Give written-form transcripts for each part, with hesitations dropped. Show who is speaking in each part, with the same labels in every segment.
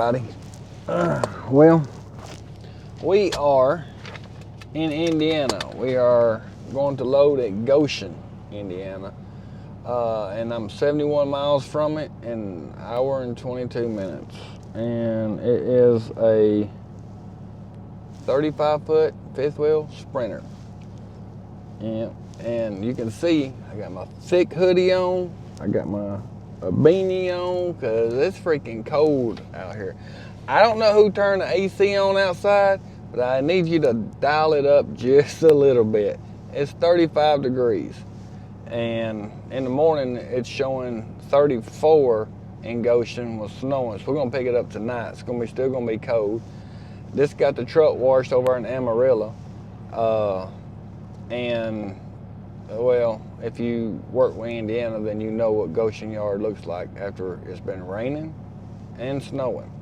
Speaker 1: everybody. Well, we are in Indiana. We are going to load at Goshen, Indiana. And I'm 71 miles from it in an hour and 22 minutes. And it is a 35-foot fifth wheel Sprinter. And you can see I got my thick hoodie on. I got a beanie on because it's freaking cold out here. I don't know who turned the AC on outside, but I need you to dial it up just a little bit. It's 35 degrees. And in the morning, it's showing 34 in Goshen with snowing. So we're going to pick it up tonight. It's still going to be cold. This got the truck washed over in Amarillo. And, well, if you work with Indiana, then you know what Goshen Yard looks like after it's been raining and snowing.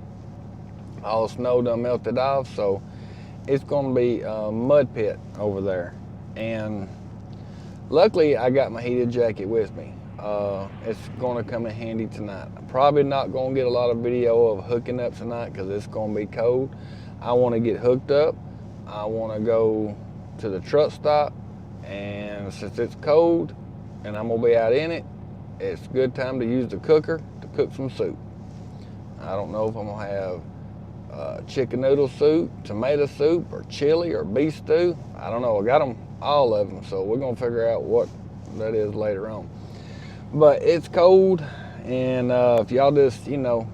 Speaker 1: All the snow done melted off, so it's going to be a mud pit over there. And luckily, I got my heated jacket with me. It's going to come in handy tonight. I'm probably not going to get a lot of video of hooking up tonight because it's going to be cold. I want to get hooked up. I want to go to the truck stop, and since it's cold and I'm going to be out in it, it's a good time to use the cooker to cook some soup. I don't know if I'm going to have chicken noodle soup, tomato soup, or chili, or beef stew. I don't know. I got them, all of them, so we're going to figure out what that is later on. But it's cold, and if y'all just, cut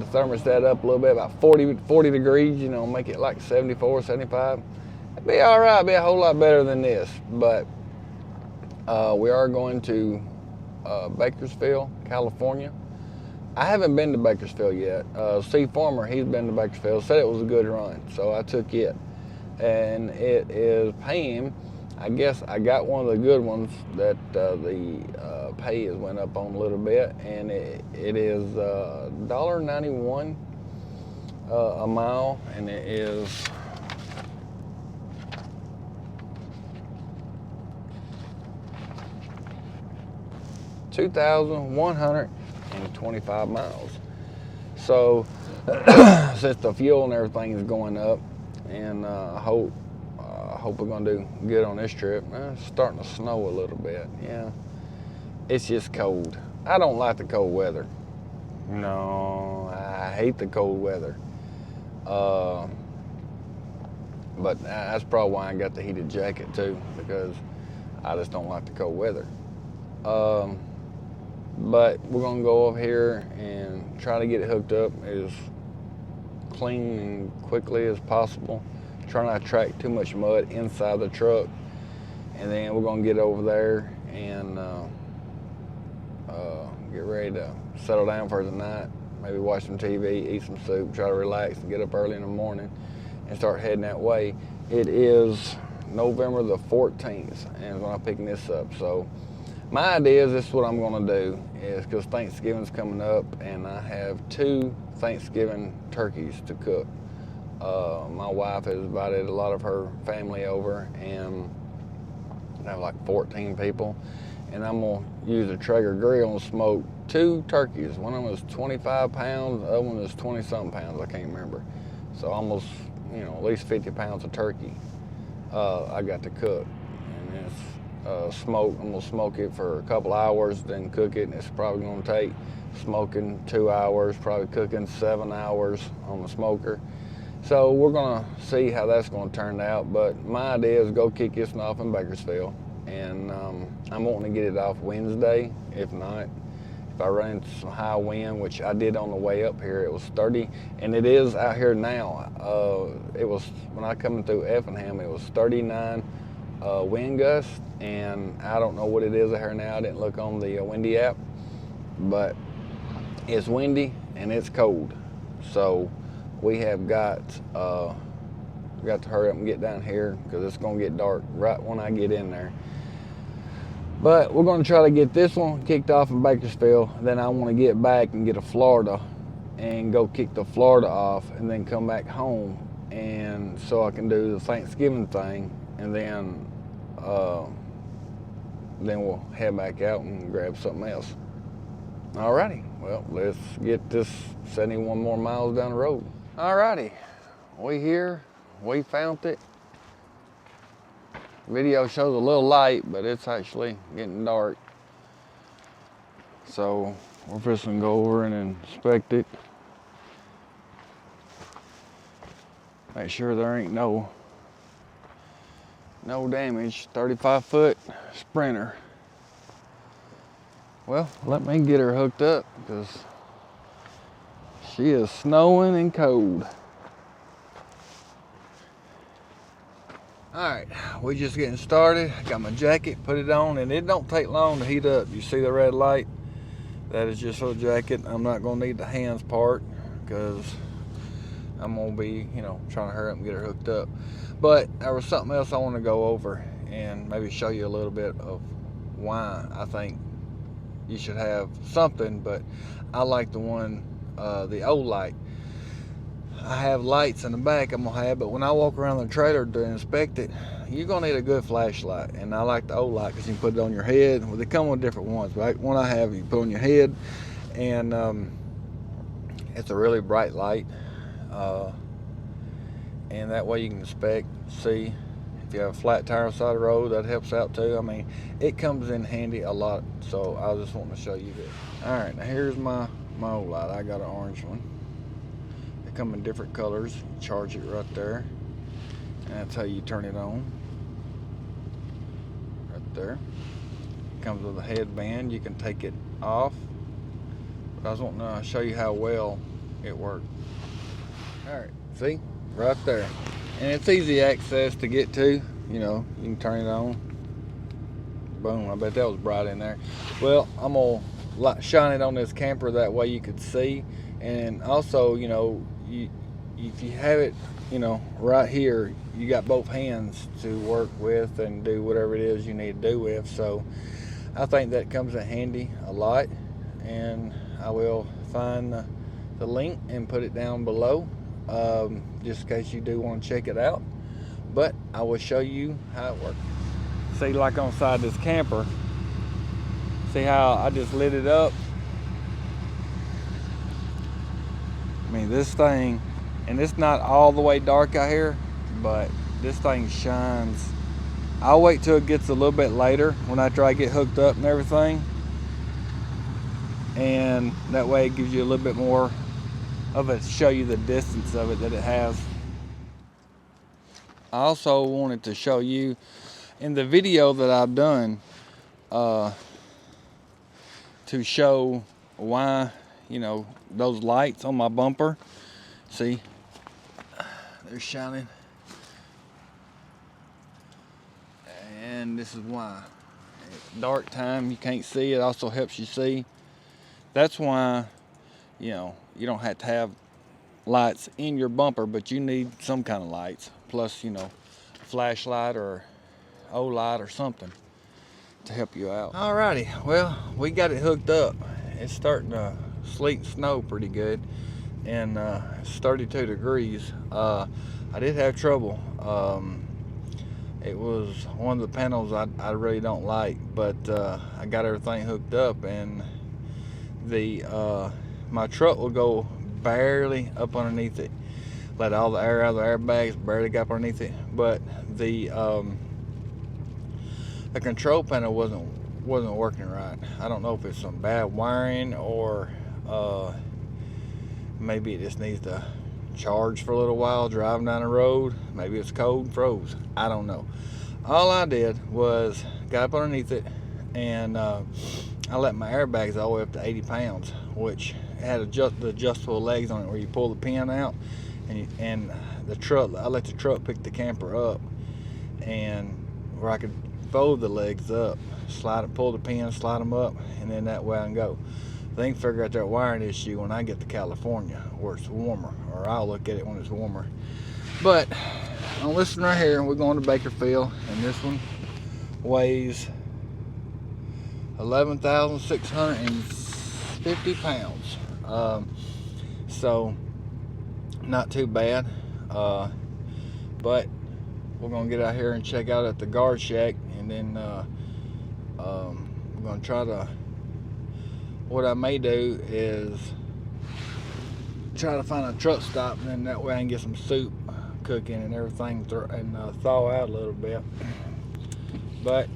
Speaker 1: the thermostat up a little bit, about 40 degrees, make it like 74, 75. It'd be all right. It'd be a whole lot better than this. But we are going to Bakersfield, California. I haven't been to Bakersfield yet. Steve Farmer, he's been to Bakersfield, said it was a good run, so I took it. And it is paying, I guess I got one of the good ones that the pay has went up on a little bit, and it is $1.91 a mile, and it is $2,125 miles. So since the fuel and everything is going up, and I hope we're gonna do good on this trip. It's starting to snow a little bit. Yeah, it's just cold. I don't like the cold weather. No, I hate the cold weather. But that's probably why I got the heated jacket too, because I just don't like the cold weather. But we're gonna go over here and try to get it hooked up as clean and quickly as possible. Try not to track too much mud inside the truck. And then we're gonna get over there and get ready to settle down for the night. Maybe watch some TV, eat some soup, try to relax and get up early in the morning and start heading that way. It is November the 14th and when I'm picking this up. So my idea is this is what I'm gonna do is because Thanksgiving's coming up and I have 2 Thanksgiving turkeys to cook. My wife has invited a lot of her family over, and I have like 14 people, and I'm gonna use a Traeger grill and smoke 2 turkeys. One of them is 25 pounds, the other one is 20-something pounds, I can't remember. So almost, at least 50 pounds of turkey I got to cook. And it's smoke. I'm gonna smoke it for a couple hours, then cook it, and it's probably gonna take smoking 2 hours, probably cooking 7 hours on the smoker. So we're gonna see how that's gonna turn out, but my idea is go kick this one off in Bakersfield, and I'm wanting to get it off Wednesday. If not, if I run into some high wind, which I did on the way up here, it was 30, and it is out here now. It was, when I come through Effingham, it was 39 wind gusts, and I don't know what it is out here now. I didn't look on the windy app, but it's windy and it's cold. So we have got to hurry up and get down here because it's going to get dark right when I get in there. But we're going to try to get this one kicked off in Bakersfield. Then I want to get back and get a Florida and go kick the Florida off and then come back home, and so I can do the Thanksgiving thing, and then we'll head back out and grab something else. Alrighty, well, let's get this 71 more miles down the road. Alrighty, we here, we found it. Video shows a little light, but it's actually getting dark. So we're just gonna go over and inspect it. Make sure there ain't no damage. 35-foot Sprinter. Well, let me get her hooked up because she is snowing and cold. All right, we just getting started. I got my jacket, put it on, and it don't take long to heat up. You see the red light? That is just for the jacket. I'm not gonna need the hands part because I'm gonna be, trying to hurry up and get her hooked up. But there was something else I want to go over and maybe show you a little bit of why I think you should have something, but I like the old light. I have lights in the back I'm gonna have, but when I walk around the trailer to inspect it, you're gonna need a good flashlight. And I like the old light because you can put it on your head. Well, they come with different ones, but one I have, you put on your head, and it's a really bright light. And that way you can inspect, see if you have a flat tire on the side of the road. That helps out too. I mean, it comes in handy a lot. So I was just wanting to show you this. All right, now here's my old light. I got an orange one. They come in different colors. You charge it right there, and that's how you turn it on. Right there. It comes with a headband. You can take it off. But I was wanting to show you how well it worked. All right, see? Right there. And it's easy access to get to. You can turn it on. Boom, I bet that was bright in there. Well, I'm gonna shine it on this camper, that way you could see. And also, if you have it, right here, you got both hands to work with and do whatever it is you need to do with. So I think that comes in handy a lot. And I will find the link and put it down below. Just in case you do want to check it out, but I will show you how it works. See, like on the side of this camper, see how I just lit it up? I mean, this thing, and it's not all the way dark out here, but this thing shines. I'll wait till it gets a little bit later when I try to get hooked up and everything, and that way it gives you a little bit more of it, show you the distance of it that it has. I also wanted to show you in the video that I've done to show why, those lights on my bumper, see, they're shining, and this is why. At dark time you can't see. It also helps you see. That's why you don't have to have lights in your bumper, but you need some kind of lights, plus a flashlight or old light or something to help you out. Alrighty, well, we got it hooked up. It's starting to sleet and snow pretty good, and it's 32 degrees. I did have trouble. It was one of the panels I really don't like, but I got everything hooked up, and my truck will go barely up underneath it. Let all the air out of the airbags, barely got up underneath it. But the control panel wasn't working right. I don't know if it's some bad wiring or maybe it just needs to charge for a little while driving down the road. Maybe it's cold and froze. I don't know. All I did was got up underneath it, and I let my airbags all the way up to 80 pounds, which had the adjustable legs on it where you pull the pin out, and the truck, I let the truck pick the camper up, and where I could fold the legs up, pull the pin, slide them up, and then that way I can go. They can figure out that wiring issue when I get to California where it's warmer, or I'll look at it when it's warmer. But on this one right here, we're going to Bakersfield, and this one weighs 11,650 pounds. So not too bad. But we're gonna get out here and check out at the guard shack, and then we're gonna try to what I may do is try to find a truck stop, and then that way I can get some soup cooking and everything and thaw out a little bit. But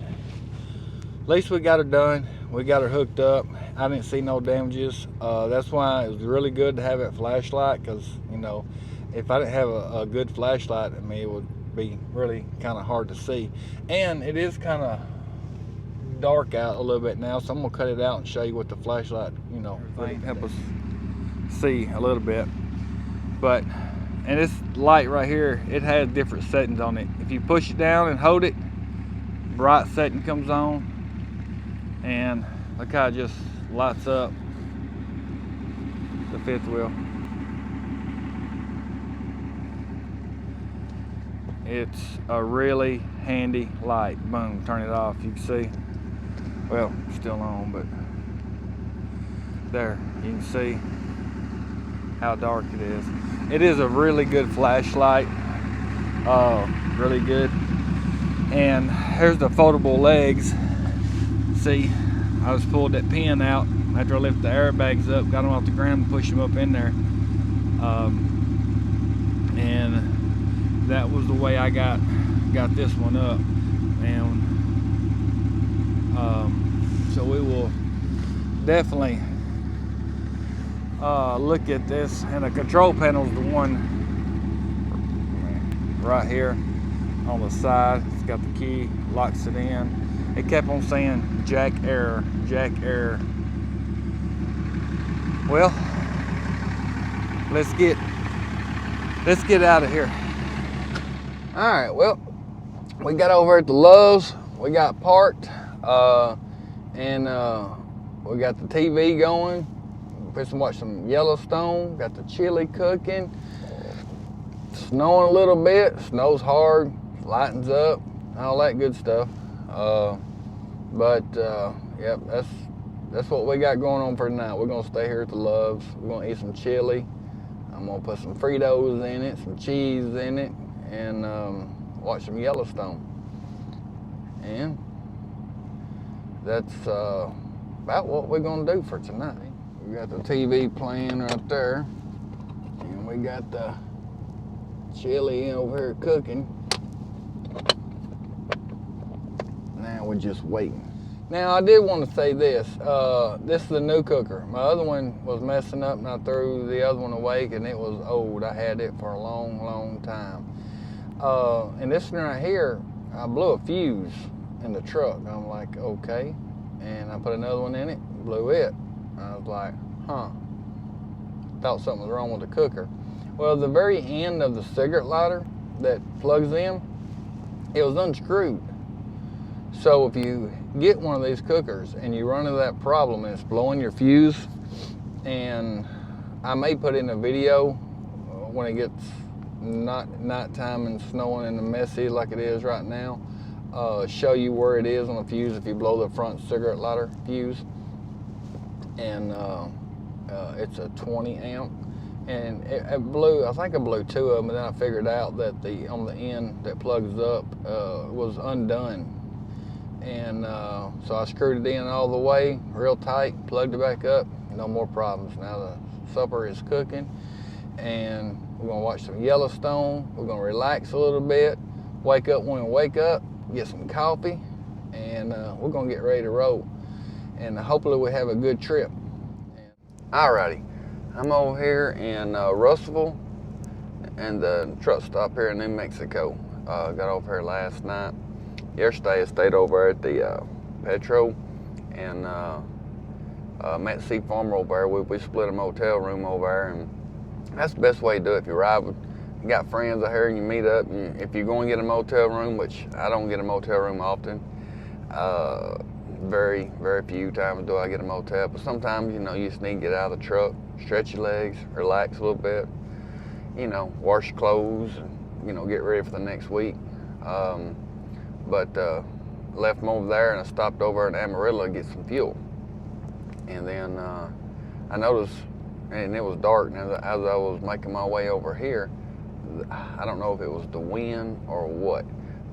Speaker 1: at least we got her done. We got her hooked up. I didn't see no damages. That's why it was really good to have that flashlight, because you know, if I didn't have a good flashlight, I mean, it would be really kind of hard to see. And it is kind of dark out a little bit now, so I'm gonna cut it out and show you what the flashlight, you know, really help us see a little bit. But and this light right here, it has different settings on it. If you push it down and hold it, bright setting comes on, and look how it just lights up the fifth wheel. It's a really handy light. Boom, turn it off. You can see, well, still on, but there, you can see how dark it is. It is a really good flashlight, really good. And here's the foldable legs. See, I just pulled that pin out after I lifted the airbags up, got them off the ground and pushed them up in there. And that was the way I got this one up. And so we will definitely look at this. And the control panel is the one right here on the side. It's got the key, locks it in. It kept on saying jack error, jack error. Well, let's get out of here. All right, well, we got over at the Love's. We got parked, and we got the TV going. We're to watch some Yellowstone. Got the chili cooking. Snowing a little bit. Snow's hard. Lightens up. All that good stuff. Yep, that's what we got going on for tonight. We're gonna stay here at the Love's. We're gonna eat some chili. I'm gonna put some Fritos in it, some cheese in it, and watch some Yellowstone. And that's about what we're gonna do for tonight. We got the TV playing right there, and we got the chili over here cooking. Now we're just waiting. Now I did want to say this. This is the new cooker. My other one was messing up, and I threw the other one away, and it was old. I had it for a long, long time. And this one right here, I blew a fuse in the truck. I'm like, okay. And I put another one in it, blew it. I was like, huh. Thought something was wrong with the cooker. Well, the very end of the cigarette lighter that plugs in, it was unscrewed. So if you get one of these cookers and you run into that problem and it's blowing your fuse, and I may put in a video when it gets nighttime and snowing and messy like it is right now, show you where it is on the fuse if you blow the front cigarette lighter fuse. And it's a 20 amp, and it blew, I think I blew two of them, and then I figured out that on the end that plugs up was undone. And so I screwed it in all the way, real tight, plugged it back up, no more problems. Now the supper is cooking, and we're gonna watch some Yellowstone. We're gonna relax a little bit, wake up when we wake up, get some coffee, and we're gonna get ready to roll. And hopefully we have a good trip. Alrighty, I'm over here in Russellville and the truck stop here in New Mexico. Got over here last night. Yesterday I stayed over at the Petro and met C Farmer over there. We split a motel room over there, and that's the best way to do it. If you ride with, you got friends out here and you meet up, if you're going to get a motel room, which I don't get a motel room often, very, very few times do I get a motel, but sometimes, you know, you just need to get out of the truck, stretch your legs, relax a little bit, you know, wash your clothes, and, you know, get ready for the next week. Left them over there, and I stopped over in Amarillo to get some fuel. And then I noticed, and it was dark, and as I was making my way over here, I don't know if it was the wind or what,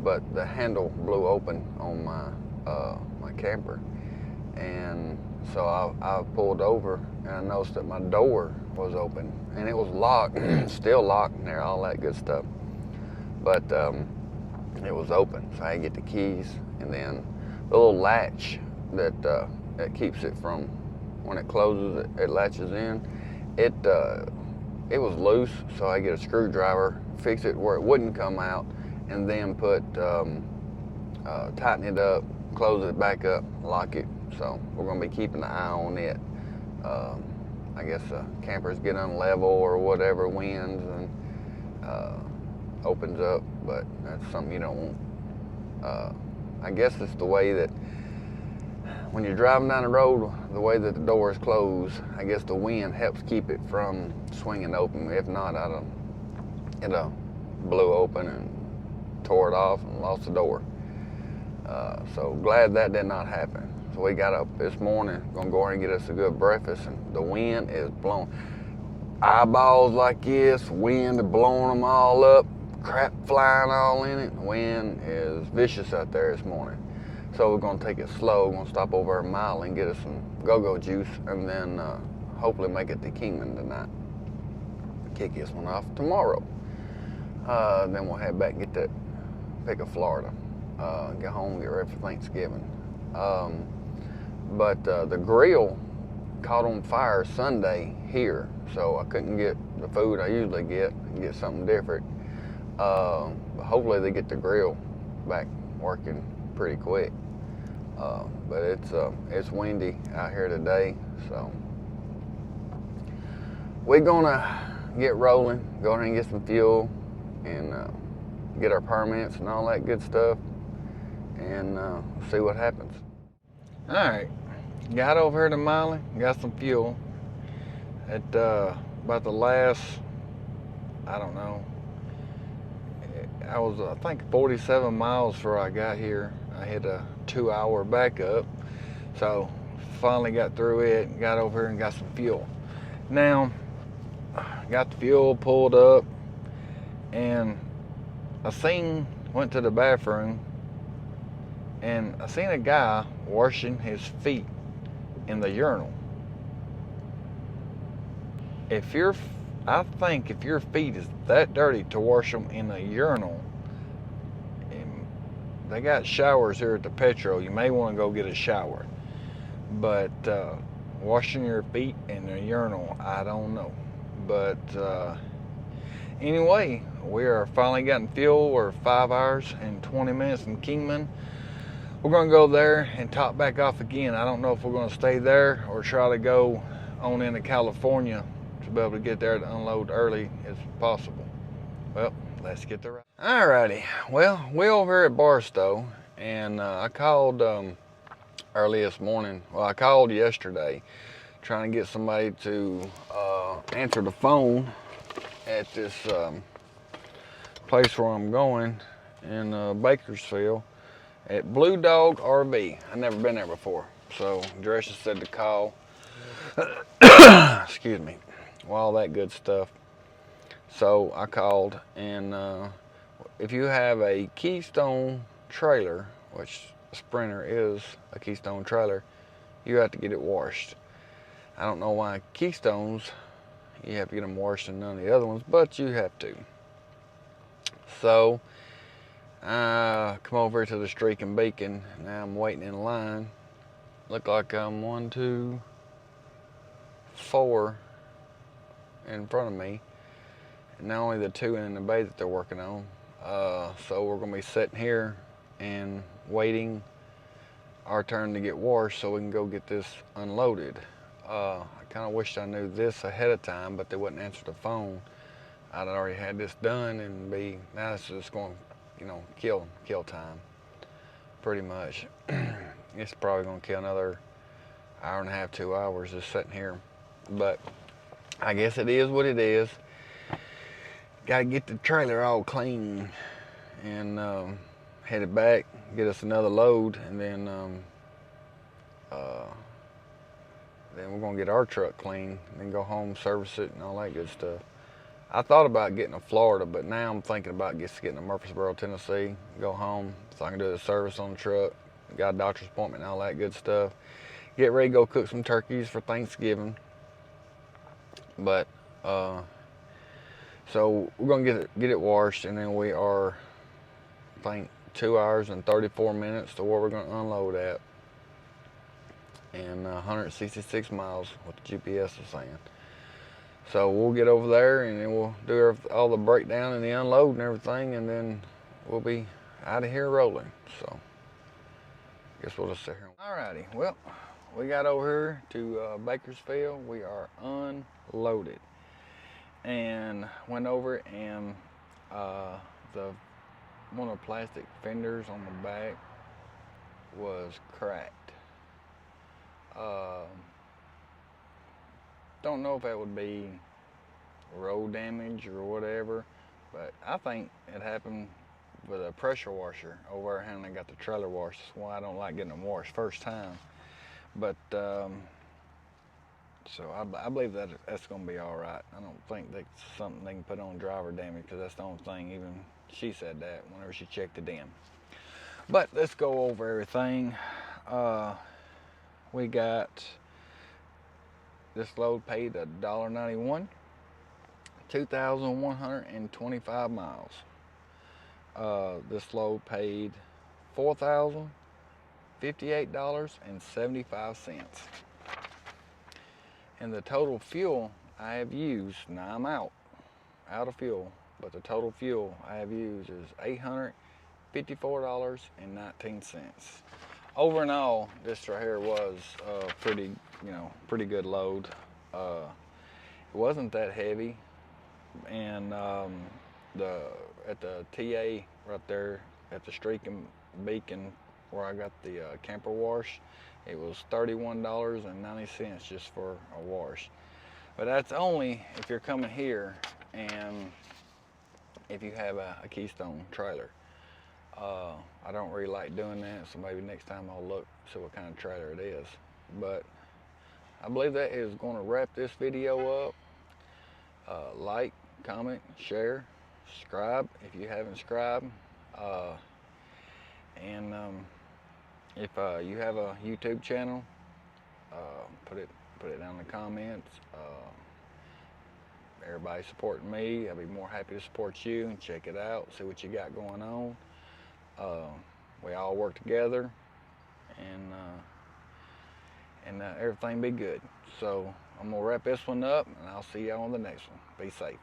Speaker 1: but the handle blew open on my my camper. And So I pulled over and I noticed that my door was open and it was locked, still locked in there, all that good stuff. But it was open, so I had to get the keys, and then the little latch that keeps it from, when it closes, it latches in. It was loose, so I get a screwdriver, fix it where it wouldn't come out, and then tighten it up, close it back up, lock it. So we're gonna be keeping an eye on it. I guess campers get unlevel or whatever, winds, and opens up, but that's something you don't want. I guess it's the way that when you're driving down the road, the way that the door is closed, I guess the wind helps keep it from swinging open. If not, it blew open and tore it off and lost the door. So glad that did not happen. So we got up this morning, gonna go ahead and get us a good breakfast, and the wind is blowing. Eyeballs like this, wind is blowing them all up, crap flying all in it. The wind is vicious out there this morning. So we're gonna take it slow. We're gonna stop over a mile and get us some go-go juice, and then hopefully make it to Kingman tonight. Kick this one off tomorrow. Then we'll head back and get that pick of Florida. Get home, get ready for Thanksgiving. But the grill caught on fire Sunday here, so I couldn't get the food I usually get something different. But hopefully they get the grill back working pretty quick. But it's windy out here today, so we're gonna get rolling, go ahead and get some fuel, and get our permits and all that good stuff, and see what happens. All right, got over here to Miley, got some fuel. At about the last, I don't know, I think 47 miles before I got here. I hit a 2-hour backup, so finally got through it, got over here and got some fuel. Now, got the fuel pulled up, and went to the bathroom, and I seen a guy washing his feet in the urinal. I think if your feet is that dirty to wash them in a urinal, and they got showers here at the Petro, you may want to go get a shower. But washing your feet in a urinal, I don't know. But anyway, we are finally getting fuel. We're 5 hours and 20 minutes in Kingman. We're going to go there and top back off again. I don't know if we're going to stay there or try to go on into California to be able to get there to unload early as possible. Well, let's get the ride. Alrighty, well, we're over here at Barstow, and I called early this morning. Well, I called yesterday trying to get somebody to answer the phone at this place where I'm going in Bakersfield at Blue Dog RV. I've never been there before, so Dresha said to call. Excuse me. Well, all that good stuff. So I called, and if you have a Keystone trailer, which Sprinter is a Keystone trailer, you have to get it washed. I don't know why Keystones, you have to get them washed and none of the other ones, but you have to. So I come over to the Streak and Beacon. Now I'm waiting in line. Look like I'm 1, 2, 4 in front of me. And not only the 2 in the bay that they're working on. So we're gonna be sitting here and waiting our turn to get washed so we can go get this unloaded. I kind of wished I knew this ahead of time, but they wouldn't answer the phone. I'd already had this done, and now it's just going, kill time, pretty much. It's probably going to kill another hour and a half, 2 hours just sitting here. But I guess it is what it is. Got to get the trailer all clean and head it back, get us another load, and then we're gonna get our truck clean, and then go home, service it, and all that good stuff. I thought about getting to Florida, but now I'm thinking about just getting to Murfreesboro, Tennessee, go home so I can do the service on the truck. Got a doctor's appointment and all that good stuff. get ready to go cook some turkeys for Thanksgiving. But so we're gonna get it washed, and then we are, I think, 2 hours and 34 minutes to where we're gonna unload at, and 166 miles, what the GPS is saying. So we'll get over there, and then we'll do all the breakdown and the unload and everything, and then we'll be out of here rolling. So I guess we'll just sit here. Alrighty, well, we got over here to Bakersfield. We are unloaded, and went over, and one of the plastic fenders on the back was cracked. Don't know if that would be road damage or whatever, but I think it happened with a pressure washer over how they got the trailer washed. That's why I don't like getting them washed first time. But so I believe that that's gonna be all right. I don't think that's something they can put on driver damage, because that's the only thing. Even she said that whenever she checked it in. But let's go over everything. We got this load paid $1.91, 2,125 miles. This load paid $4,058.75. And the total fuel I have used, now I'm out of fuel, but the total fuel I have used is $854.19. Over and all, this right here was a pretty good load. It wasn't that heavy, and at the TA right there at the Streak and Beacon where I got the camper wash, it was $31.90 just for a wash. But that's only if you're coming here and if you have a Keystone trailer. I don't really like doing that, so maybe next time I'll look, see what kind of trailer it is. But I believe that is going to wrap this video up. Like, comment, share, subscribe if you haven't subscribed. And if you have a YouTube channel, put it down in the comments. Everybody supporting me, I'll be more happy to support you and check it out, see what you got going on. We all work together, and everything be good. So I'm gonna wrap this one up, and I'll see y'all on the next one. Be safe.